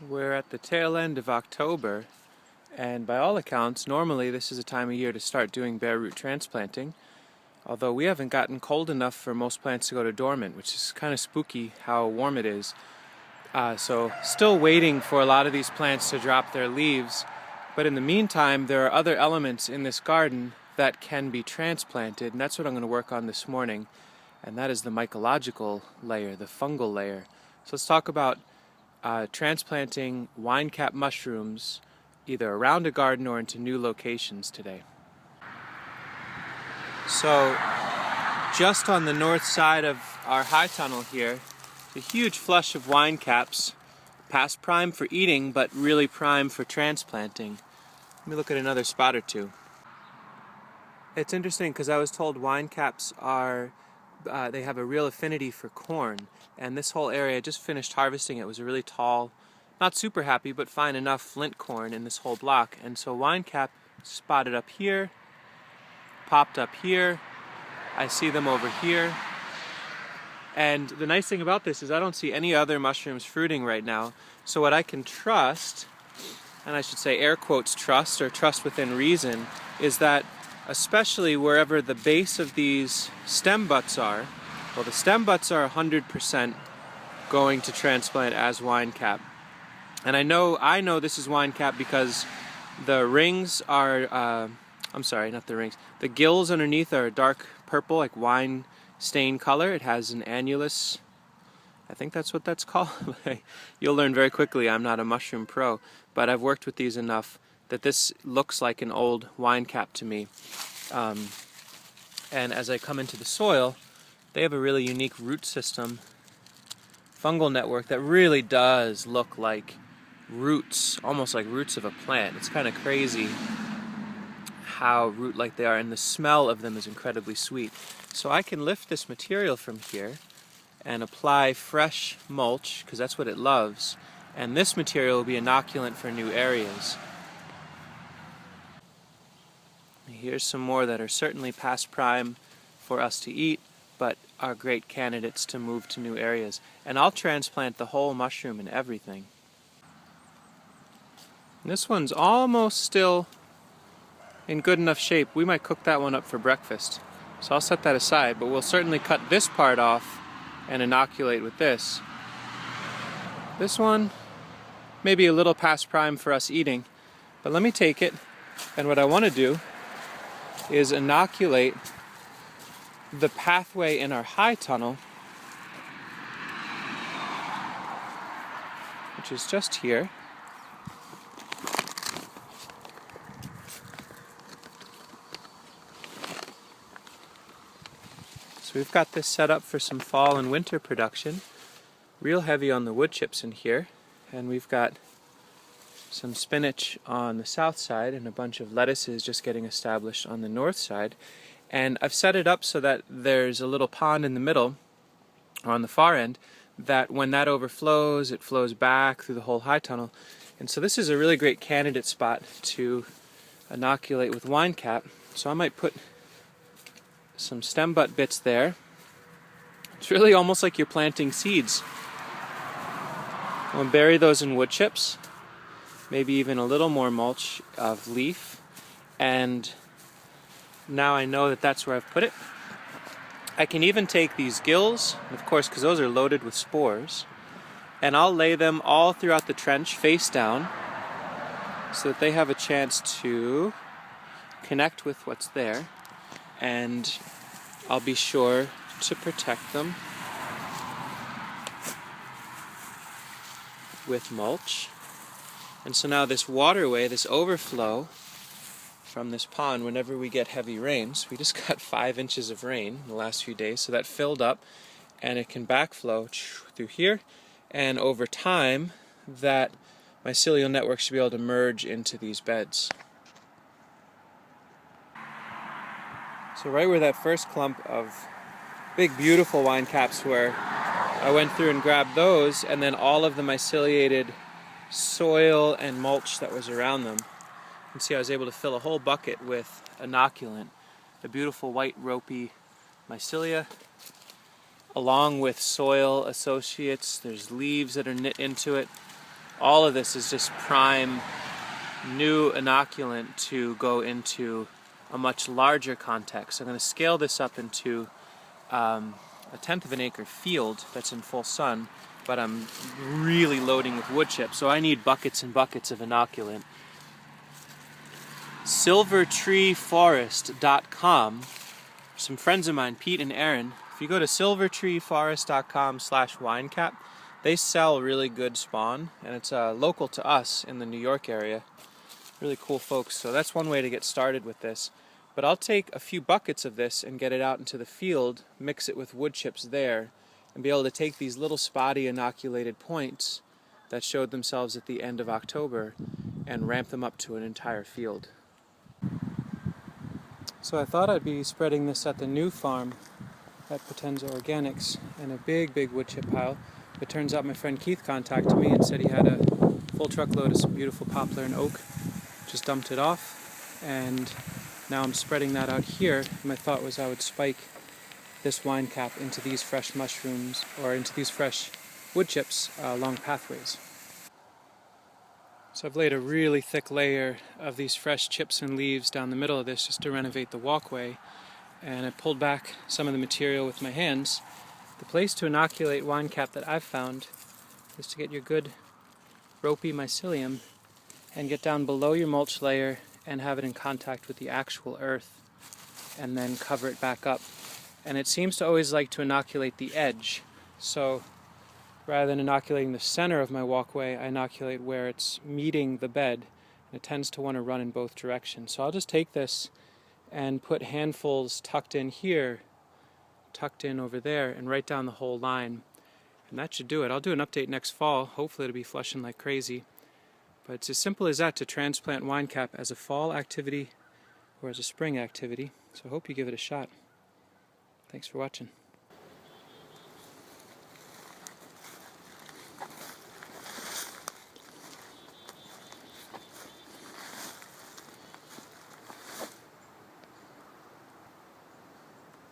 We're at the tail end of October, and by all accounts, normally this is a time of year to start doing bare root transplanting, although we haven't gotten cold enough for most plants to go to dormant, which is kind of spooky how warm it is. So still waiting for a lot of these plants to drop their leaves, but in the meantime there are other elements in this garden that can be transplanted, and that's what I'm going to work on this morning, and that is the mycological layer, the fungal layer. So let's talk about transplanting wine cap mushrooms either around a garden or into new locations today. So just on the north side of our high tunnel here, a huge flush of wine caps, past prime for eating but really prime for transplanting. Let me look at another spot or two. It's interesting because I was told wine caps are they have a real affinity for corn, and this whole area, I just finished harvesting it, was a really tall, not super happy, but fine enough flint corn in this whole block. And so wine cap spotted up here, popped up here, I see them over here. And the nice thing about this is I don't see any other mushrooms fruiting right now. So what I can trust, and I should say air quotes trust, or trust within reason, is that especially wherever the base of these stem butts are, well, the stem butts are 100% going to transplant as wine cap. And I know this is wine cap because the rings are, I'm sorry, not the rings, the gills underneath are dark purple, like wine stain color. It has an annulus, I think that's what that's called. You'll learn very quickly, I'm not a mushroom pro, but I've worked with these enough that this looks like an old wine cap to me. And as I come into the soil, they have a really unique root system, fungal network that really does look like roots, almost like roots of a plant. It's kind of crazy how root-like they are, and the smell of them is incredibly sweet. So I can lift this material from here and apply fresh mulch, because that's what it loves, and this material will be inoculant for new areas. Here's some more that are certainly past prime for us to eat, but are great candidates to move to new areas. And I'll transplant the whole mushroom and everything. And this one's almost still in good enough shape. We might cook that one up for breakfast. So I'll set that aside, but we'll certainly cut this part off and inoculate with this. This one, maybe a little past prime for us eating, but let me take it, and what I want to do is inoculate the pathway in our high tunnel, which is just here. So we've got this set up for some fall and winter production. Real heavy on the wood chips in here, and we've got some spinach on the south side and a bunch of lettuces just getting established on the north side. And I've set it up so that there's a little pond in the middle, or on the far end, that when that overflows, it flows back through the whole high tunnel. And so this is a really great candidate spot to inoculate with wine cap. So I might put some stem butt bits there. It's really almost like you're planting seeds. I'll bury those in wood chips, maybe even a little more mulch of leaf, and now I know that that's where I've put it. I can even take these gills, of course, because those are loaded with spores, and I'll lay them all throughout the trench face down so that they have a chance to connect with what's there, and I'll be sure to protect them with mulch. And so now this waterway, this overflow from this pond, whenever we get heavy rains, we just got 5 inches of rain in the last few days, so that filled up, and it can backflow through here, and over time that mycelial network should be able to merge into these beds. So right where that first clump of big beautiful wine caps were, I went through and grabbed those, and then all of the myceliated soil and mulch that was around them. You can see I was able to fill a whole bucket with inoculant, the beautiful white ropey mycelia, along with soil associates. There's leaves that are knit into it, All of this is just prime new inoculant to go into a much larger context. I'm going to scale this up into a 1/10 of an acre field that's in full sun, but I'm really loading with wood chip, so I need buckets and buckets of inoculant. silvertreeforest.com, some friends of mine, Pete and Aaron, if you go to silvertreeforest.com/winecap, they sell really good spawn, and it's local to us in the New York area. Really cool folks, so that's one way to get started with this. But I'll take a few buckets of this and get it out into the field, mix it with wood chips there, and be able to take these little spotty inoculated points that showed themselves at the end of October and ramp them up to an entire field. So I thought I'd be spreading this at the new farm at Potenza Organics in a big wood chip pile. It turns out my friend Keith contacted me and said he had a full truckload of some beautiful poplar and oak. Just dumped it off, and now I'm spreading that out here. My thought was I would spike this wine cap into these fresh mushrooms, or into these fresh wood chips along pathways. So I've laid a really thick layer of these fresh chips and leaves down the middle of this just to renovate the walkway, and I pulled back some of the material with my hands. The place to inoculate wine cap that I've found is to get your good ropey mycelium and get down below your mulch layer and have it in contact with the actual earth, and then cover it back up. And it seems to always like to inoculate the edge, so rather than inoculating the center of my walkway, I inoculate where it's meeting the bed, and it tends to want to run in both directions. So I'll just take this and put handfuls tucked in here, tucked in over there, and right down the whole line, and that should do it. I'll do an update next fall. Hopefully it'll be flushing like crazy. But it's as simple as that to transplant wine cap as a fall activity or as a spring activity. So I hope you give it a shot. Thanks for watching.